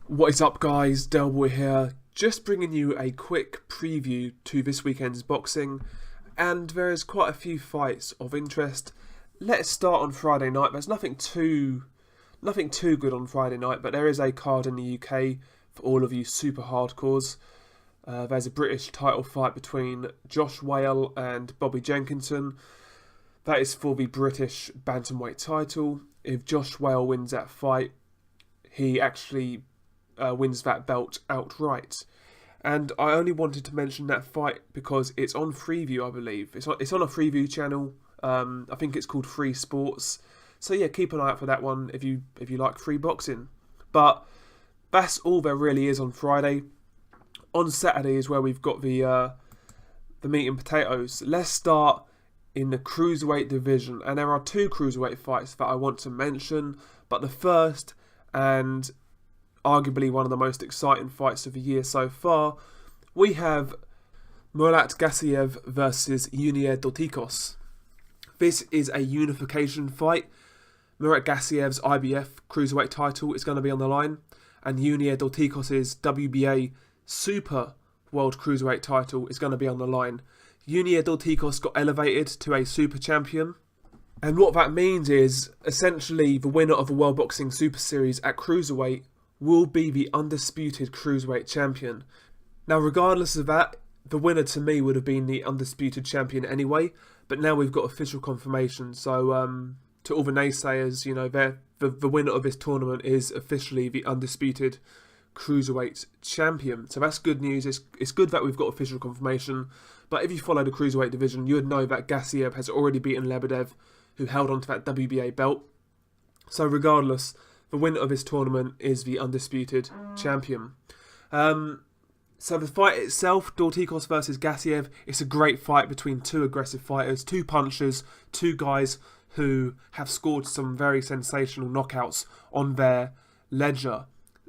What is up, guys? Delboy here, just bringing you a quick preview to this weekend's boxing, and there is quite a few fights of interest. Let's start on Friday night. There's nothing too good on Friday night, but there is a card in the UK for all of you super hardcores. There's a British title fight between Josh Wale and Bobby Jenkinson. That is for the British bantamweight title. If Josh Wale wins that fight, he actually wins that belt outright. And I only wanted to mention that fight because it's on Freeview, I believe. It's on a Freeview channel. I think it's called Free Sports. So yeah, keep an eye out for that one if you like free boxing. But that's all there really is on Friday. On Saturday is where we've got the meat and potatoes. Let's start in the cruiserweight division, and there are two cruiserweight fights that I want to mention. But the first, and arguably one of the most exciting fights of the year so far, we have Murat Gassiev versus Junior Dorticos. This is a unification fight. Murat Gassiev's IBF cruiserweight title is going to be on the line, and Junior Dorticos' WBA Super World Cruiserweight title is going to be on the line. Junior Dorticos got elevated to a super champion, and what that means is essentially the winner of the World Boxing Super Series at cruiserweight will be the undisputed cruiserweight champion. Now, regardless of that, the winner to me would have been the undisputed champion anyway, but now we've got official confirmation. So to all the naysayers, you know, the winner of this tournament is officially the undisputed cruiserweight champion. So that's good news. It's good that we've got official confirmation. But if you follow the cruiserweight division, you would know that Gassiev has already beaten Lebedev, who held on to that WBA belt. So regardless, the winner of this tournament is the undisputed champion. So the fight itself, Dorticos versus Gassiev, it's a great fight between two aggressive fighters, two punchers, two guys who have scored some very sensational knockouts on their ledger.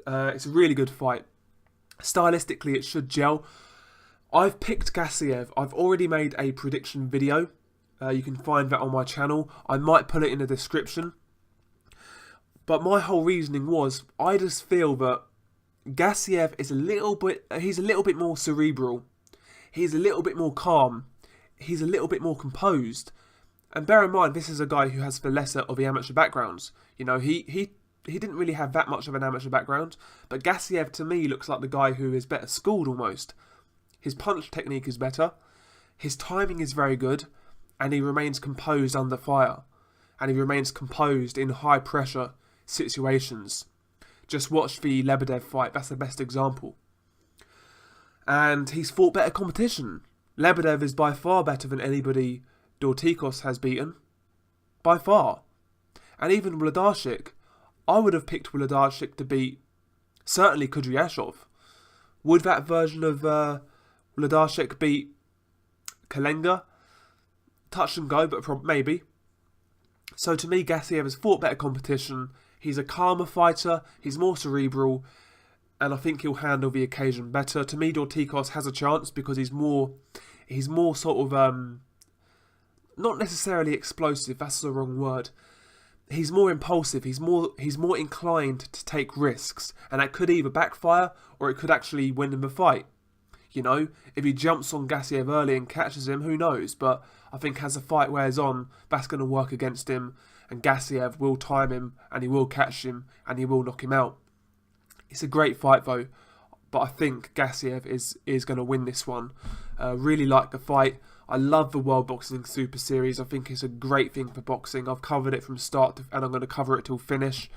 It's a really good fight. Stylistically, it should gel. I've picked Gassiev. I've already made a prediction video. You can find that on my channel. I might put it in the description. But my whole reasoning was, I just feel that Gassiev is he's a little bit more cerebral. He's a little bit more calm. He's a little bit more composed. And bear in mind, this is a guy who has the lesser of the amateur backgrounds. You know, he didn't really have that much of an amateur background. But Gassiev, to me, looks like the guy who is better schooled almost. His punch technique is better. His timing is very good. And he remains composed under fire. And he remains composed in high pressure situations. Just watch the Lebedev fight, that's the best example. And he's fought better competition. Lebedev is by far better than anybody Dorticos has beaten. By far. And even Wlodarczyk, I would have picked Wlodarczyk to beat certainly Kudryashov. Would that version of Wlodarczyk beat Kalenga? Touch and go, but maybe. So to me, Gassiev has fought better competition. He's a calmer fighter, he's more cerebral, and I think he'll handle the occasion better. To me, Dorticos has a chance because he's more sort of, not necessarily explosive, that's the wrong word. He's more impulsive, he's more inclined to take risks, and that could either backfire or it could actually win him the fight. You know, if he jumps on Gassiev early and catches him, who knows? But I think as the fight wears on, that's going to work against him. And Gassiev will time him, and he will catch him, and he will knock him out. It's a great fight though, but I think Gassiev is going to win this one. Really like the fight. I love the World Boxing Super Series. I think it's a great thing for boxing. I've covered it from start to, and I'm going to cover it till finish.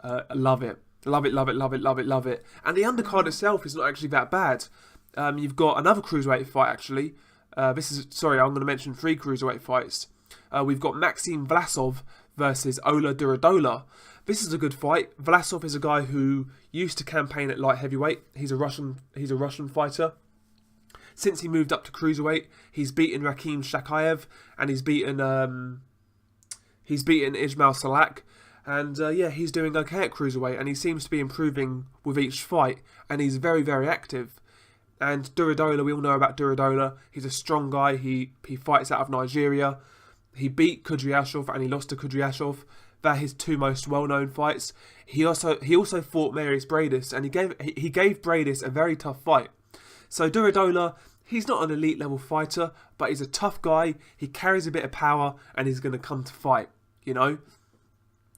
I love it. Love it, love it, love it, love it, love it. And the undercard itself is not actually that bad. You've got another cruiserweight fight actually. I'm going to mention 3 cruiserweight fights. We've got Maxime Vlasov versus Ola Dola. This is a good fight. Vlasov is a guy who used to campaign at light heavyweight. He's a Russian fighter. Since he moved up to cruiserweight, he's beaten Rakhim Shakayev and he's beaten Ismail Salak. And he's doing okay at cruiserweight, and he seems to be improving with each fight. And he's very, very active. And Dola, we all know about Dola. He's a strong guy. He fights out of Nigeria. He beat Kudryashov and he lost to Kudryashov. They're his two most well-known fights. He also fought Marius Bradis, and he gave Bradis a very tough fight. So Dola, he's not an elite level fighter, but he's a tough guy. He carries a bit of power, and he's going to come to fight, you know.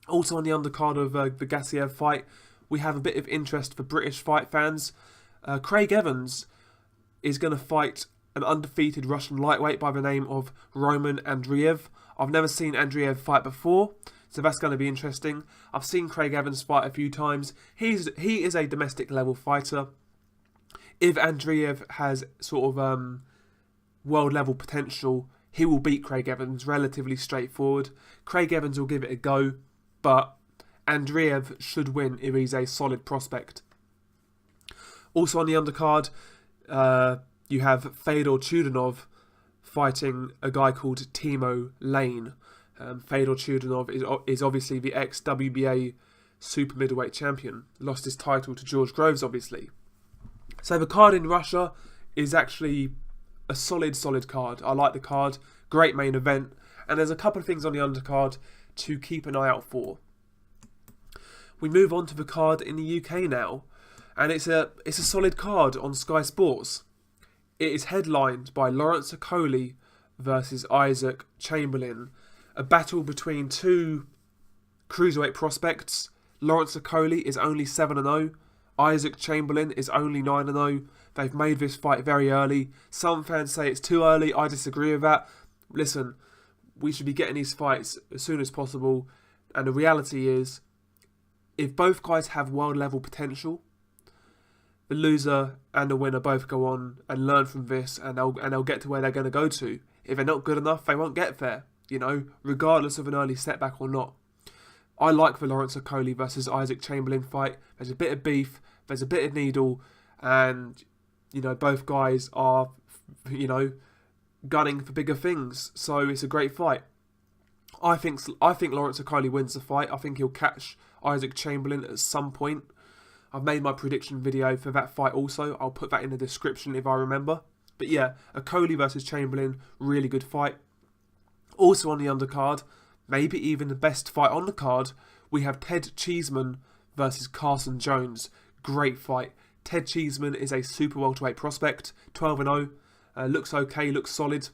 Also on the undercard of the Gassiev fight, we have a bit of interest for British fight fans. Craig Evans is going to fight an undefeated Russian lightweight by the name of Roman Andreev. I've never seen Andreev fight before, so that's going to be interesting. I've seen Craig Evans fight a few times. He is a domestic level fighter. If Andreev has sort of world level potential, he will beat Craig Evans relatively straightforward. Craig Evans will give it a go, but Andreev should win if he's a solid prospect. Also on the undercard, you have Fedor Chudanov fighting a guy called Timo Lane. Fedor Chudanov is obviously the ex-WBA super middleweight champion. Lost his title to George Groves, obviously. So the card in Russia is actually a solid card. I like the card. Great main event. And there's a couple of things on the undercard to keep an eye out for. We move on to the card in the UK now. And it's a solid card on Sky Sports. It is headlined by Lawrence Okolie versus Isaac Chamberlain. A battle between two cruiserweight prospects. Lawrence Okolie is only 7-0. Isaac Chamberlain is only 9-0. They've made this fight very early. Some fans say it's too early. I disagree with that. Listen, we should be getting these fights as soon as possible. And the reality is, if both guys have world level potential, the loser and the winner both go on and learn from this, and they'll get to where they're going to go to. If they're not good enough, they won't get there, you know, regardless of an early setback or not. I like the Lawrence Okolie versus Isaac Chamberlain fight. There's a bit of beef, there's a bit of needle, and, you know, both guys are, you know, gunning for bigger things. So it's a great fight. I think Lawrence Okolie wins the fight. I think he'll catch Isaac Chamberlain at some point. I've made my prediction video for that fight also. I'll put that in the description if I remember. But yeah, Okolie versus Chamberlain, really good fight. Also on the undercard, maybe even the best fight on the card, we have Ted Cheeseman versus Carson Jones. Great fight. Ted Cheeseman is a super welterweight prospect, 12-0. Looks okay, looks solid.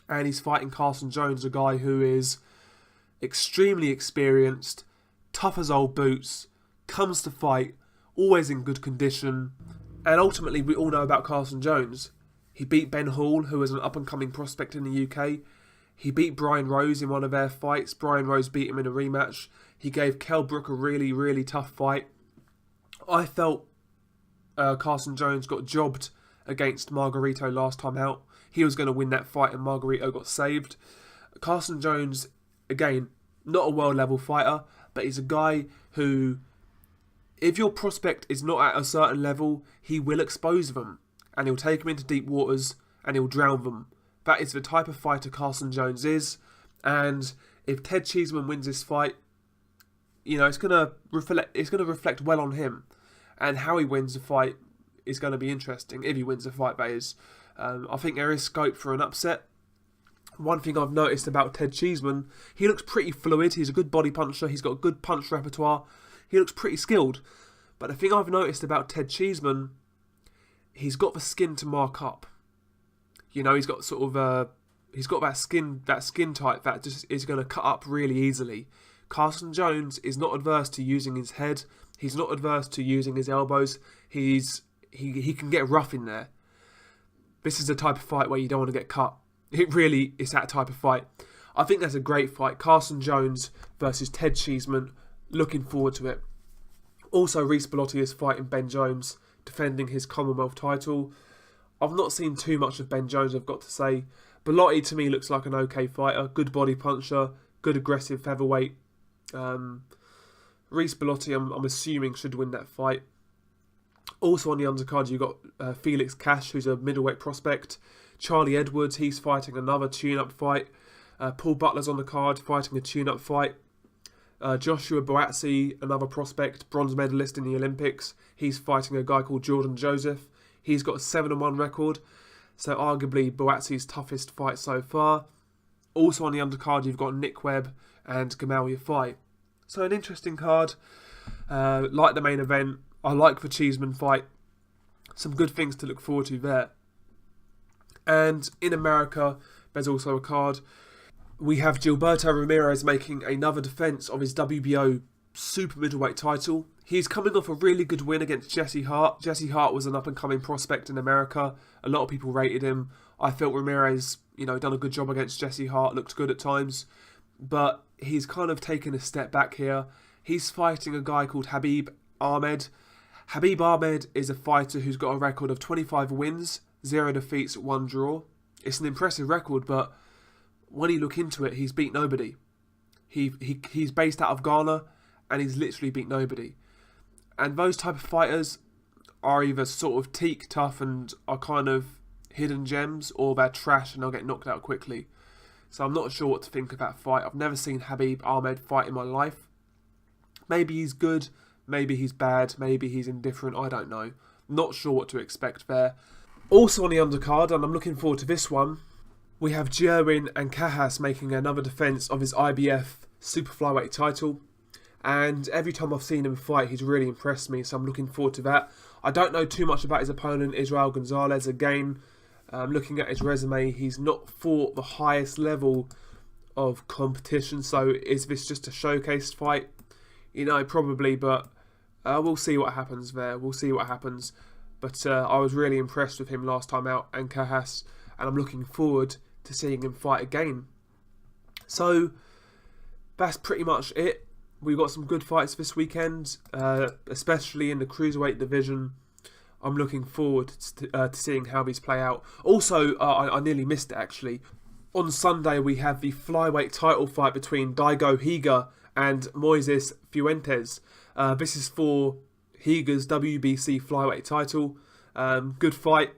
And he's fighting Carson Jones, a guy who is extremely experienced, tough as old boots, comes to fight, always in good condition. And ultimately, we all know about Carson Jones. He beat Ben Hall, who was an up-and-coming prospect in the UK. He beat Brian Rose in one of their fights. Brian Rose beat him in a rematch. He gave Kell Brook a really tough fight. I felt Carson Jones got jobbed against Margarito last time out. He was going to win that fight and Margarito got saved. Carson Jones, again, not a world-level fighter, but he's a guy who, if your prospect is not at a certain level, he will expose them. And he'll take them into deep waters and he'll drown them. That is the type of fighter Carson Jones is. And if Ted Cheeseman wins this fight, you know, it's going to reflect well on him. And how he wins the fight is going to be interesting. If he wins the fight, that is. I think there is scope for an upset. One thing I've noticed about Ted Cheeseman, he looks pretty fluid. He's a good body puncher. He's got a good punch repertoire. He looks pretty skilled. But the thing I've noticed about Ted Cheeseman, he's got the skin to mark up. You know, he's got sort of he's got that skin type that just is going to cut up really easily. Carson Jones is not adverse to using his head. He's not adverse to using his elbows. He can get rough in there. This is the type of fight where you don't want to get cut. It really is that type of fight. I think that's a great fight. Carson Jones versus Ted Cheeseman. Looking forward to it. Also, Reece Bellotti is fighting Ben Jones, defending his Commonwealth title. I've not seen too much of Ben Jones, I've got to say. Bellotti to me looks like an okay fighter. Good body puncher. Good aggressive featherweight. Reece Bellotti, I'm assuming, should win that fight. Also on the undercard, you've got Felix Cash, who's a middleweight prospect. Charlie Edwards, he's fighting another tune-up fight. Paul Butler's on the card, fighting a tune-up fight. Joshua Boatsi, another prospect, bronze medalist in the Olympics. He's fighting a guy called Jordan Joseph. He's got a 7-1 record, so arguably Boatsi's toughest fight so far. Also on the undercard, you've got Nick Webb and Gamal fight. So an interesting card. Like the main event. I like the Cheeseman fight. Some good things to look forward to there. And in America, there's also a card. We have Gilberto Ramirez making another defence of his WBO super middleweight title. He's coming off a really good win against Jesse Hart. Jesse Hart was an up-and-coming prospect in America. A lot of people rated him. I felt Ramirez, done a good job against Jesse Hart, looked good at times. But he's kind of taken a step back here. He's fighting a guy called Habib Ahmed. Habib Ahmed is a fighter who's got a record of 25 wins, 0 defeats, 1 draw. It's an impressive record, but when you look into it, he's beat nobody. He's based out of Ghana, and he's literally beat nobody. And those type of fighters are either sort of teak tough and are kind of hidden gems, or they're trash and they'll get knocked out quickly. So I'm not sure what to think of that fight. I've never seen Habib Ahmed fight in my life. Maybe he's good, maybe he's bad, maybe he's indifferent, I don't know. Not sure what to expect there. Also on the undercard, and I'm looking forward to this one, we have Jerwin and Kahas making another defence of his IBF super flyweight title. And every time I've seen him fight, he's really impressed me, so I'm looking forward to that. I don't know too much about his opponent, Israel Gonzalez. Again, looking at his resume, he's not fought the highest level of competition, so is this just a showcase fight? Probably, but we'll see what happens there. We'll see what happens. But I was really impressed with him last time out, and Kahas, and I'm looking forward to seeing him fight again. So that's pretty much it. We've got some good fights this weekend, especially in the cruiserweight division. I'm looking forward to seeing how these play out. Also, I nearly missed it actually. On Sunday, we have the flyweight title fight between Daigo Higa and Moises Fuentes. This is for Higa's WBC flyweight title. Good fight.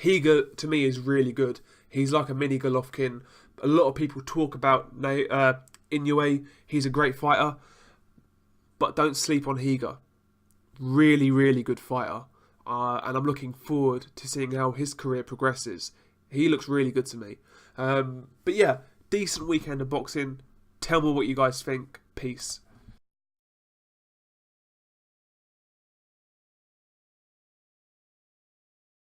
Higa, to me, is really good. He's like a mini Golovkin. A lot of people talk about Inoue. He's a great fighter, but don't sleep on Higa. Really, really good fighter. And I'm looking forward to seeing how his career progresses. He looks really good to me. But yeah, decent weekend of boxing. Tell me what you guys think. Peace.